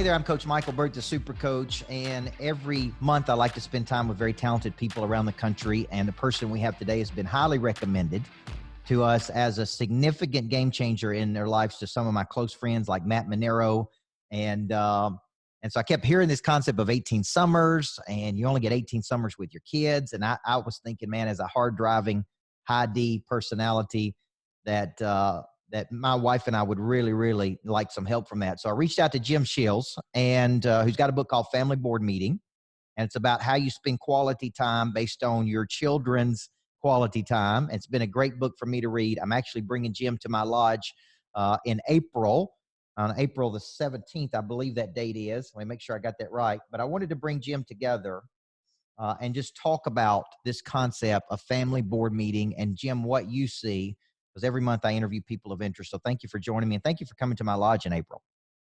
Hey there, I'm Coach Micheal Burt, the Super Coach, and every month I like to spend time with very talented people around the country, and the person we have today has been highly recommended to us as a significant game changer in their lives to some of my close friends like Matt Monero, and so I kept hearing this concept of 18 summers, and you only get 18 summers with your kids, and I was thinking, man, as a hard-driving, high-D personality, that my wife and I would really, really like some help from that. So I reached out to Jim Shiels, and who's got a book called Family Board Meeting. And it's about how you spend quality time based on your children's quality time. It's been a great book for me to read. I'm actually bringing Jim to my lodge in April, on April the 17th, I believe that date is. Let me make sure I got that right. But I wanted to bring Jim together and just talk about this concept of family board meeting. And Jim, what you see, because every month I interview people of interest. So thank you for joining me, and thank you for coming to my lodge in April.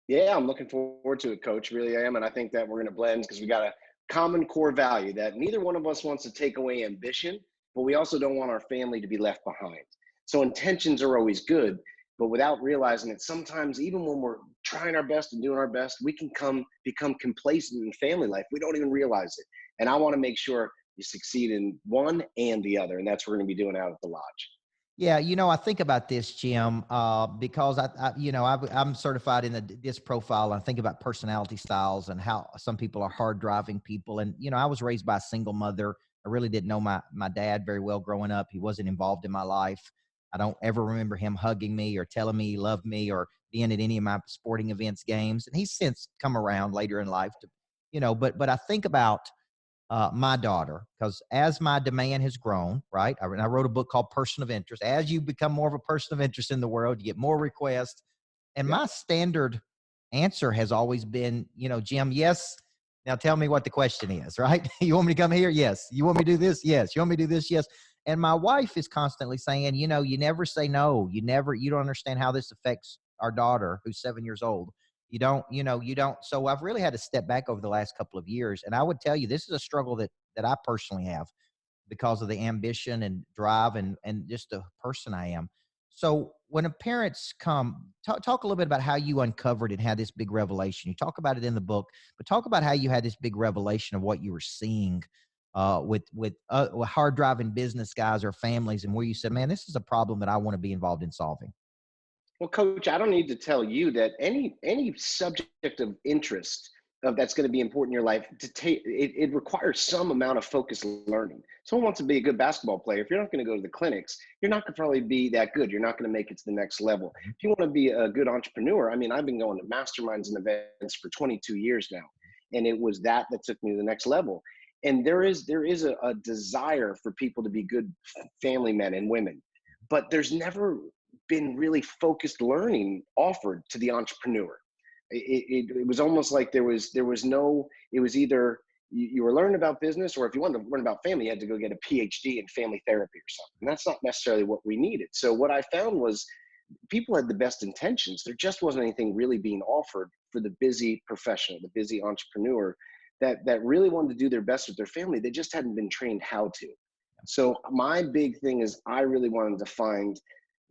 Yeah, I'm looking forward to it, Coach. Really I am. And I think that we're going to blend because we got a common core value that neither one of us wants to take away ambition, but we also don't want our family to be left behind. So intentions are always good, but without realizing it, sometimes even when we're trying our best and doing our best, we can become complacent in family life. We don't even realize it. And I want to make sure you succeed in one and the other. And that's what we're going to be doing out at the lodge. Yeah, I think about this, Jim, because I'm certified in the DISC profile. And I think about personality styles and how some people are hard driving people. And I was raised by a single mother. I really didn't know my dad very well growing up. He wasn't involved in my life. I don't ever remember him hugging me or telling me he loved me or being at any of my sporting events, games. And he's since come around later in life to, but I think about my daughter, because as my demand has grown, right? I wrote a book called Person of Interest. As you become more of a person of interest in the world, you get more requests. And Yep. my standard answer has always been, Jim, yes. Now tell me what the question is, right? You want me to come here? Yes. You want me to do this? Yes. You want me to do this? Yes. And my wife is constantly saying, you never say no. You don't understand how this affects our daughter who's 7 years old. You don't. So I've really had to step back over the last couple of years. And I would tell you, this is a struggle that I personally have because of the ambition and drive and just the person I am. So when a parents come, talk a little bit about how you uncovered and had this big revelation. You talk about it in the book, but talk about how you had this big revelation of what you were seeing with hard driving business guys or families, and where you said, man, this is a problem that I want to be involved in solving. Well, Coach, I don't need to tell you that any subject of interest that's going to be important in your life to take it requires some amount of focused learning. Someone wants to be a good basketball player. If you're not going to go to the clinics, you're not going to probably be that good. You're not going to make it to the next level. If you want to be a good entrepreneur, I mean, I've been going to masterminds and events for 22 years now, and it was that took me to the next level. And there is a desire for people to be good family men and women, but there's never been really focused learning offered to the entrepreneur. It was almost like there was no, it was either you were learning about business, or if you wanted to learn about family, you had to go get a PhD in family therapy or something. And that's not necessarily what we needed. So what I found was people had the best intentions. There just wasn't anything really being offered for the busy professional, the busy entrepreneur that really wanted to do their best with their family. They just hadn't been trained how to. So my big thing is I really wanted to find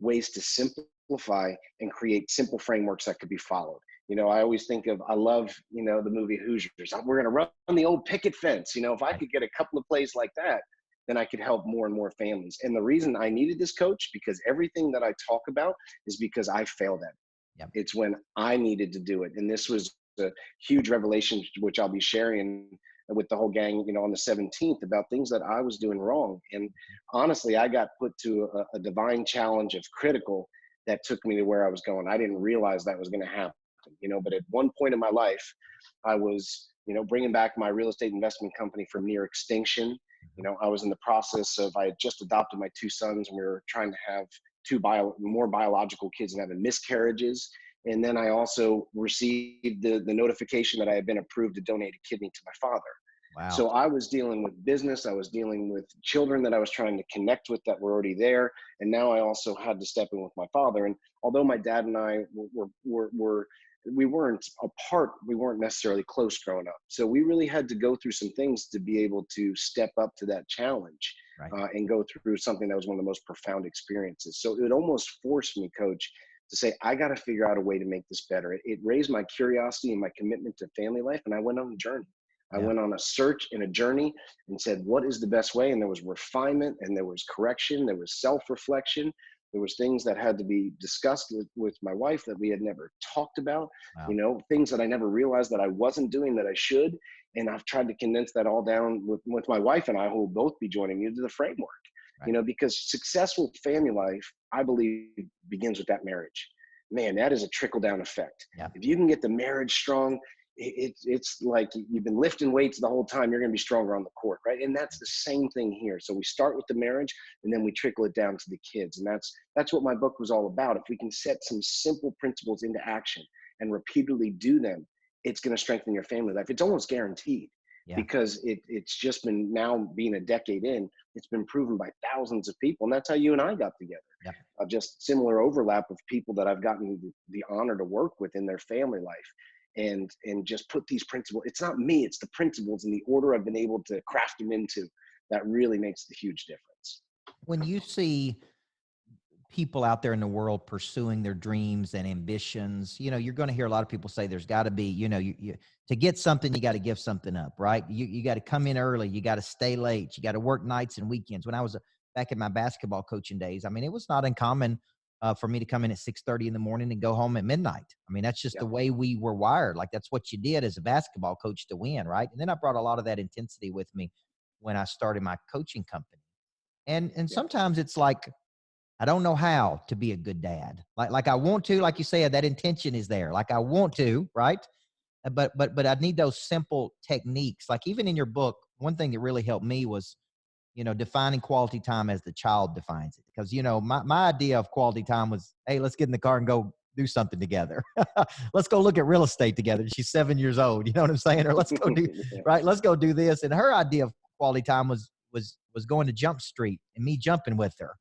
ways to simplify and create simple frameworks that could be followed. I always think of, I love, the movie Hoosiers. We're going to run the old picket fence. If I could get a couple of plays like that, then I could help more and more families. And the reason I needed this, Coach, because everything that I talk about is because I failed at it. Yep. It's when I needed to do it. And this was a huge revelation, which I'll be sharing with the whole gang, on the 17th, about things that I was doing wrong. And honestly, I got put to a divine challenge of critical that took me to where I was going. I didn't realize that was going to happen, but at one point in my life, I was, bringing back my real estate investment company from near extinction. I was in the process of, I had just adopted my two sons, and we were trying to have more biological kids and having miscarriages. And then I also received the notification that I had been approved to donate a kidney to my father. Wow. So I was dealing with business. I was dealing with children that I was trying to connect with that were already there. And now I also had to step in with my father. And although my dad and I we weren't apart, we weren't necessarily close growing up. So we really had to go through some things to be able to step up to that challenge, Right. and go through something that was one of the most profound experiences. So it almost forced me, Coach, to say, I got to figure out a way to make this better. It raised my curiosity and my commitment to family life. And I went on a journey. I Yeah. went on a search and a journey and said, what is the best way? And there was refinement, and there was correction. There was self-reflection. There was things that had to be discussed with my wife that we had never talked about, Wow. things that I never realized that I wasn't doing that I should. And I've tried to condense that all down with my wife and I, who will both be joining you, to the framework, Right. because successful family life, I believe, begins with that marriage. Man, that is a trickle down effect. Yeah. If you can get the marriage strong, it's like you've been lifting weights the whole time. You're going to be stronger on the court, right? And that's the same thing here. So we start with the marriage, and then we trickle it down to the kids. And that's what my book was all about. If we can set some simple principles into action and repeatedly do them, it's going to strengthen your family life. It's almost guaranteed, Yeah. because it's just been, now being a decade in, it's been proven by thousands of people. And that's how you and I got together. Yeah. Just similar overlap of people that I've gotten the honor to work with in their family life. And just put these principles, it's not me, it's the principles and the order I've been able to craft them into, that really makes the huge difference. When you see people out there in the world pursuing their dreams and ambitions, you're going to hear a lot of people say there's got to be, you to get something, you got to give something up, right? You got to come in early, you got to stay late, you got to work nights and weekends. When I was back in my basketball coaching days, I mean, it was not uncommon for me to come in at 6:30 in the morning and go home at midnight. I mean, that's just Yeah. the way we were wired. Like, that's what you did as a basketball coach to win, right? And then I brought a lot of that intensity with me when I started my coaching company. And Yeah. sometimes it's like, I don't know how to be a good dad. Like I want to, like you said, that intention is there. Like I want to, right? But I need those simple techniques. Like even in your book, one thing that really helped me was, defining quality time as the child defines it. Because, my idea of quality time was, hey, let's get in the car and go do something together. Let's go look at real estate together. She's 7 years old. You know what I'm saying? Or let's go do, Yeah. right? Let's go do this. And her idea of quality time was going to Jump Street and me jumping with her.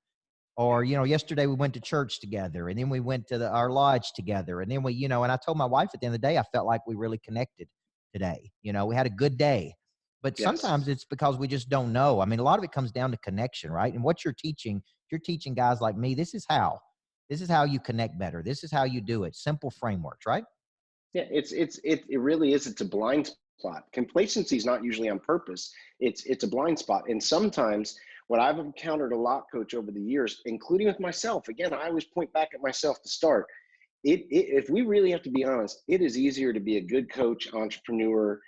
Or, yesterday we went to church together, and then we went to our lodge together. And then we, and I told my wife at the end of the day, I felt like we really connected today. We had a good day. But Yes. sometimes it's because we just don't know. I mean, a lot of it comes down to connection, right? And what you're teaching guys like me, this is how you connect better. This is how you do it. Simple frameworks, right? Yeah, it really is. It's a blind spot. Complacency is not usually on purpose. It's a blind spot. And sometimes what I've encountered a lot, coach, over the years, including with myself, again, I always point back at myself to start. If we really have to be honest, it is easier to be a good coach, entrepreneur,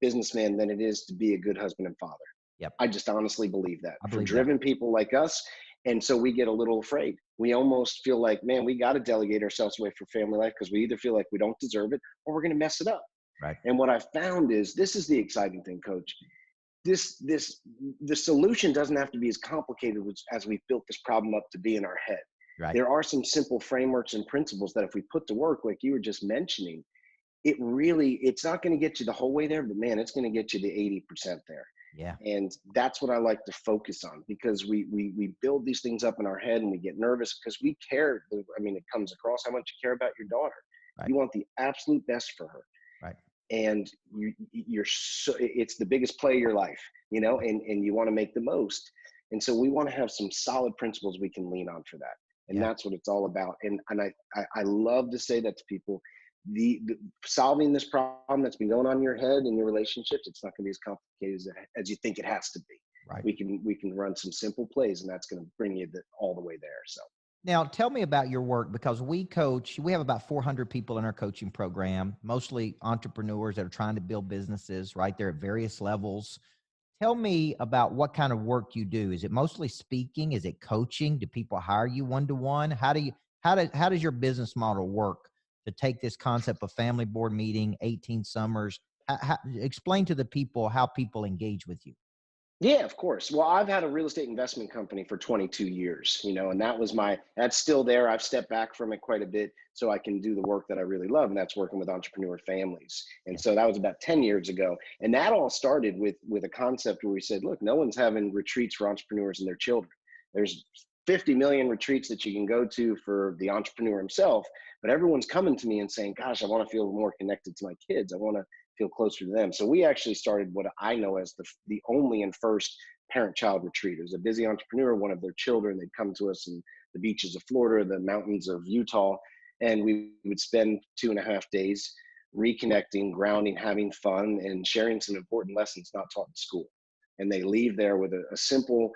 businessman than it is to be a good husband and father. Yep. I just honestly believe that. I For believe driven people like us. And so we get a little afraid. We almost feel like, man, we got to delegate ourselves away for family life because we either feel like we don't deserve it or we're going to mess it up. Right. And what I found is, this is the exciting thing, coach. The solution doesn't have to be as complicated as we've built this problem up to be in our head. Right. There are some simple frameworks and principles that if we put to work, like you were just mentioning, it's not going to get you the whole way there, but man, it's going to get you the 80% there. Yeah. And that's what I like to focus on, because we build these things up in our head and we get nervous because we care. I mean, it comes across how much you care about your daughter. Right. You want the absolute best for her. Right. And it's the biggest play of your life, and you want to make the most. And so we want to have some solid principles we can lean on for that. And that's what it's all about. And I love to say that to people. The solving this problem that's been going on in your head and your relationships, it's not going to be as complicated as you think it has to be. Right. We can run some simple plays, and that's going to bring you all the way there. So now tell me about your work, because we have about 400 people in our coaching program, mostly entrepreneurs that are trying to build businesses, right? They're at various levels. Tell me about what kind of work you do. Is it mostly speaking? Is it coaching? Do people hire you one-to-one? How does your business model work to take this concept of family board meeting, 18 summers? Explain to the people how people engage with you. yeah, of course. Well, I've had a real estate investment company for 22 years, and that's still there. I've stepped back from it quite a bit so I can do the work that I really love, and that's working with entrepreneur families. And so that was about 10 years ago. And that all started with a concept where we said, look, no one's having retreats for entrepreneurs and their children. There's 50 million retreats that you can go to for the entrepreneur himself, but everyone's coming to me and saying, gosh, I want to feel more connected to my kids. I want to feel closer to them. So we actually started what I know as the only and first parent-child retreat. It was a busy entrepreneur, one of their children, they'd come to us and the beaches of Florida, the mountains of Utah. And we would spend 2.5 days reconnecting, grounding, having fun, and sharing some important lessons not taught in school. And they leave there with a simple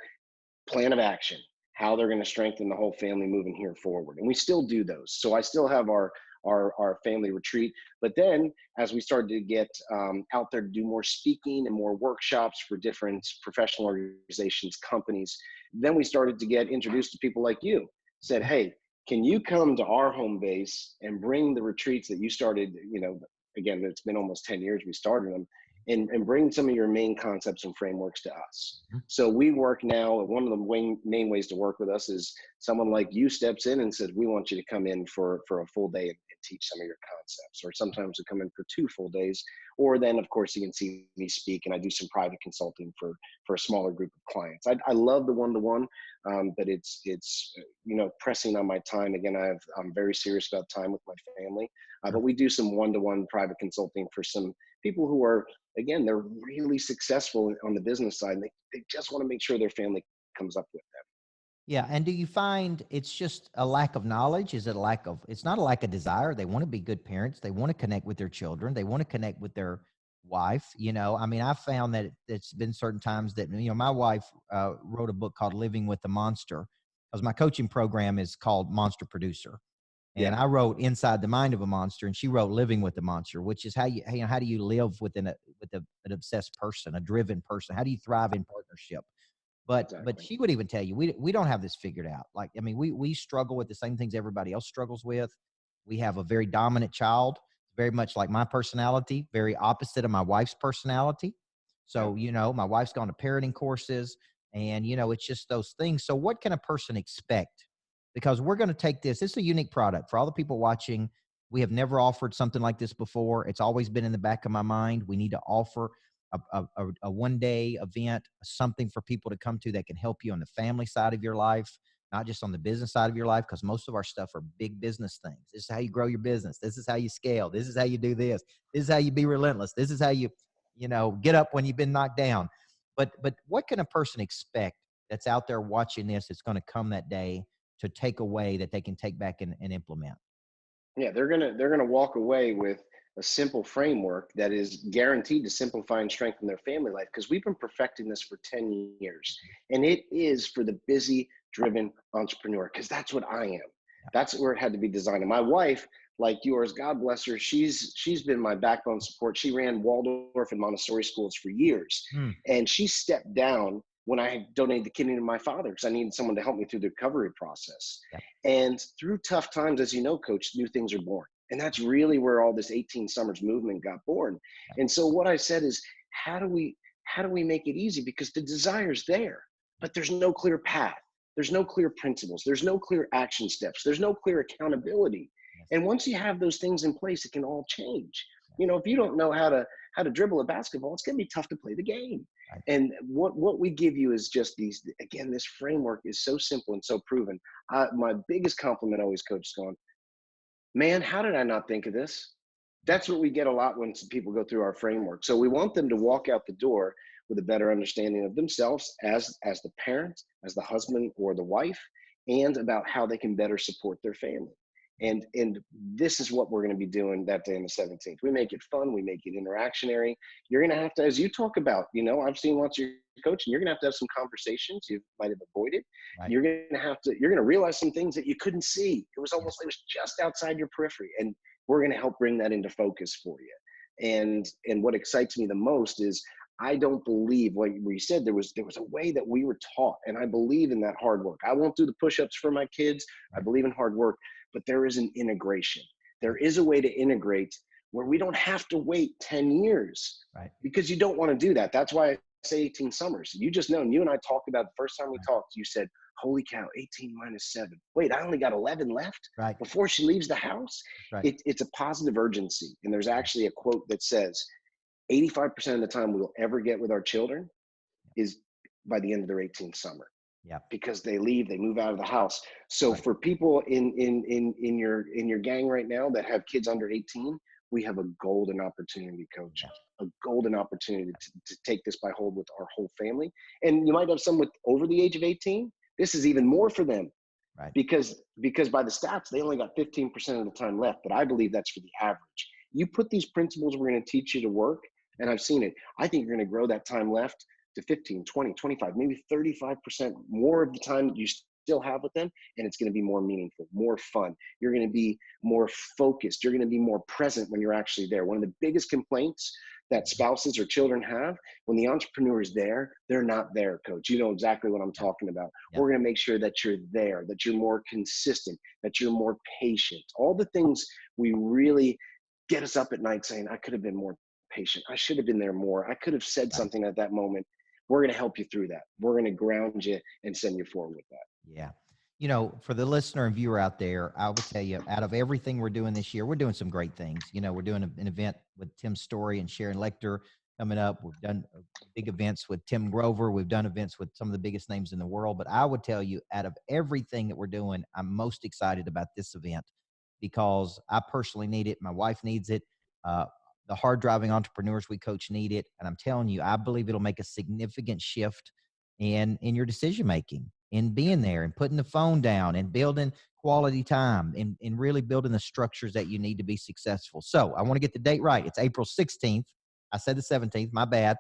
plan of action, how they're going to strengthen the whole family moving here forward. And we still do those. So I still have our family retreat. But then as we started to get out there to do more speaking and more workshops for different professional organizations, companies, then we started to get introduced to people like you. Said, hey, can you come to our home base and bring the retreats that you started, again, it's been almost 10 years we started them, and bring some of your main concepts and frameworks to us. So we work now, one of the main ways to work with us is someone like you steps in and says, we want you to come in for a full day and teach some of your concepts, or sometimes we come in for 2 full days, or then of course you can see me speak and I do some private consulting for a smaller group of clients. I love the one-to-one, but it's pressing on my time. Again, I'm very serious about time with my family, but we do some one-to-one private consulting for some people who are, again, they're really successful on the business side. They just want to make sure their family comes up with them. Yeah. And do you find it's just a lack of knowledge? Is it a lack of, it's not a lack of desire. They want to be good parents. They want to connect with their children. They want to connect with their wife. I mean, I found that it's been certain times that, my wife wrote a book called Living with the Monster, because my coaching program is called Monster Producer. And Yeah. I wrote Inside the Mind of a Monster, and she wrote Living with the Monster, which is how do you live with an obsessed person, a driven person? How do you thrive in partnership? But Exactly. she would even tell you, we don't have this figured out. Like, I mean, we struggle with the same things everybody else struggles with. We have a very dominant child, very much like my personality, very opposite of my wife's personality. So, my wife's gone to parenting courses, and it's just those things. So what can a person expect? Because we're going to take this. It's a unique product for all the people watching. We have never offered something like this before. It's always been in the back of my mind. We need to offer a one-day event, something for people to come to that can help you on the family side of your life, not just on the business side of your life, because most of our stuff are big business things. This is how you grow your business. This is how you scale. This is how you do this. This is how you be relentless. This is how you get up when you've been knocked down. But what can a person expect that's out there watching this, that's going to come that day to take away that they can take back and implement? Yeah, they're gonna walk away with a simple framework that is guaranteed to simplify and strengthen their family life, because we've been perfecting this for 10 years. And it is for the busy, driven entrepreneur, because that's what I am. That's where it had to be designed. And my wife, like yours, God bless her, she's been my backbone support. She ran Waldorf and Montessori schools for years. Hmm. And she stepped down when I donated the kidney to my father, because I needed someone to help me through the recovery process. Yep. And through tough times, as you know, coach, new things are born. And that's really where all this 18 Summers movement got born. And so what I said is, how do we make it easy? Because the desire's there, but there's no clear path. There's no clear principles. There's no clear action steps. There's no clear accountability. Yes. And once you have those things in place, it can all change. If you don't know how to dribble a basketball, it's going to be tough to play the game. Right. And what we give you is just these, again, this framework is so simple and so proven. My biggest compliment always, coach, is going, man, how did I not think of this? That's what we get a lot when people go through our framework. So we want them to walk out the door with a better understanding of themselves as the parent, as the husband or the wife, and about how they can better support their family. And this is what we're going to be doing that day on the 17th. We make it fun. We make it interactionary. You're going to have to, as you talk about, I've seen lots of your coaching, you're going to have some conversations you might have avoided. Right. You're going to realize some things that you couldn't see. It was almost, it was just outside your periphery. And we're going to help bring that into focus for you. And what excites me the most is, I don't believe what you said. There was a way that we were taught, and I believe in that hard work. I won't do the push-ups for my kids. Right. I believe in hard work, but there is an integration. There is a way to integrate where we don't have to wait 10 years, Right. because you don't want to do that. That's why I say 18 summers. You just know, and you and I talked about the first time we talked, you said, holy cow, 18 minus 7. Wait, I only got 11 left Right. before she leaves the house. Right. It's a positive urgency. And there's actually a quote that says, 85% of the time we'll ever get with our children is by the end of their 18th summer. Yeah. Because they leave, they move out of the house. So Right. for people in your gang right now that have kids under 18, we have a golden opportunity, coach. Yeah. A golden opportunity to take this by hold with our whole family. And you might have some with over the age of 18. This is even more for them. Right. because by the stats, they only got 15% of the time left, but I believe that's for the average. You put these principles we're going to teach you to work, and I've seen it. I think you're going to grow that time left to 15, 20, 25, maybe 35% more of the time that you still have with them, and it's going to be more meaningful, more fun. You're going to be more focused. You're going to be more present when you're actually there. One of the biggest complaints that spouses or children have when the entrepreneur is there, they're not there, coach. You know exactly what I'm talking about. Yep. We're going to make sure that you're there, that you're more consistent, that you're more patient. All the things we really get us up at night saying, I could have been more patient. I should have been there more. I could have said something at that moment. We're going to help you through that. We're going to ground you and send you forward with that. Yeah. You know, for the listener and viewer out there, I will tell you, out of everything we're doing this year, we're doing some great things. You know, we're doing an event with Tim Story and Sharon Lecter coming up. We've done big events with Tim Grover. We've done events with some of the biggest names in the world. But I would tell you, out of everything that we're doing, I'm most excited about this event because I personally need it. My wife needs it. The hard driving entrepreneurs we coach need it. And I'm telling you, I believe it'll make a significant shift in your decision making, in being there and putting the phone down and building quality time and really building the structures that you need to be successful. So I want to get the date right. It's April 16th. I said the 17th, my bad,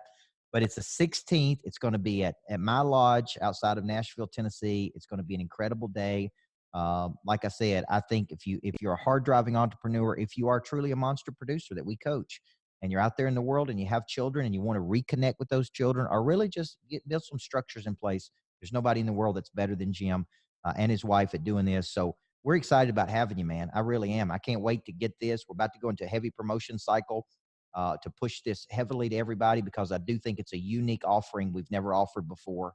but it's the 16th. It's going to be at my lodge outside of Nashville, Tennessee. It's going to be an incredible day. Like I said, I think if you're a hard driving entrepreneur, if you are truly a monster producer that we coach, and you're out there in the world and you have children and you want to reconnect with those children or really just build some structures in place, there's nobody in the world that's better than Jim and his wife at doing this. So we're excited about having you, man. I really am. I can't wait to get this. We're about to go into a heavy promotion cycle to push this heavily to everybody because I do think it's a unique offering we've never offered before.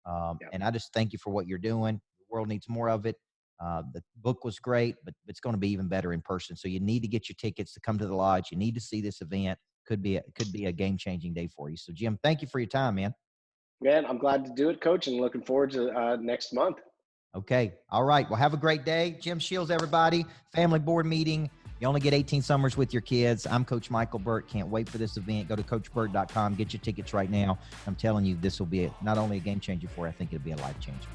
And I just thank you for what you're doing. The world needs more of it. The book was great, but it's going to be even better in person. So you need to get your tickets to come to the lodge. You need to see this event. Could be a game-changing day for you. So Jim, thank you for your time, man. Man, I'm glad to do it, coach, and looking forward to next month. Okay. All right. Well, have a great day. Jim Shiels, everybody. Family board meeting. You only get 18 summers with your kids. I'm Coach Micheal Burt. Can't wait for this event. Go to coachburt.com. Get your tickets right now. I'm telling you, this will be not only a game changer for you, I think it'll be a life changer.